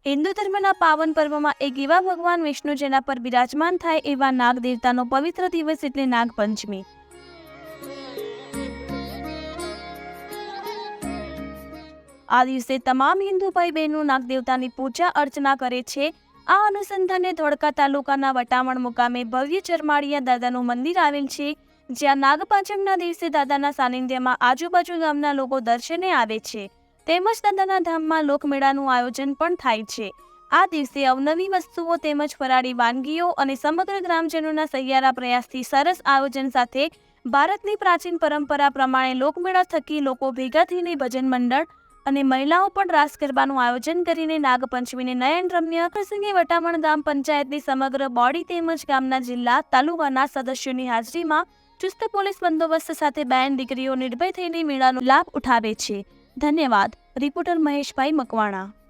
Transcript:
હિન્દુ ધર્મના પાવન પર્વમાં એક એવા ભગવાન વિષ્ણુ જેના પર બિરાજમાન થાય એવા નાગ દેવતાનો પવિત્ર દિવસ એટલે નાગપંચમી. આ દિવસે તમામ હિન્દુ ભાઈ બહેનો નાગ દેવતાની પૂજા અર્ચના કરે છે. આ અનુસંધાને ધોળકા તાલુકાના વટામણ મુકામે ભવ્ય ચરમાળિયા દાદાનું મંદિર આવેલ છે, જ્યાં નાગપાંચમના દિવસે દાદાના સાનિધ્યમાં આજુબાજુ ગામના લોકો દર્શને આવે છે. તેમજ દાદાના ધામમાં લોકમેળાનું આયોજન પણ થાય છે. આ દિવસે અવનવી વસ્તુઓ તેમજ ફરાળી વાનગીઓ અને સમગ્ર ગ્રામજનોના સહિયારા પ્રયાસથી સરસ આયોજન સાથે ભારતની પ્રાચીન પરંપરા પ્રમાણે લોકમેળા થકી લોકો ભેગા થઈને ભજન મંડળ અને મહિલાઓ પણ રાસ ગરબાનું આયોજન કરીને નાગપંચમીને નયનરમ્ય પ્રસંગે વટામણ ગામ પંચાયતની સમગ્ર બોડી તેમજ ગામના જિલ્લા તાલુકાના સદસ્યોની હાજરીમાં ચુસ્ત પોલીસ બંદોબસ્ત સાથે બહેન દીકરીઓ નિર્ભય થઈને મેળાનો લાભ ઉઠાવે છે. ધન્યવાદ. રિપોર્ટર મહેશભાઈ મકવાણા.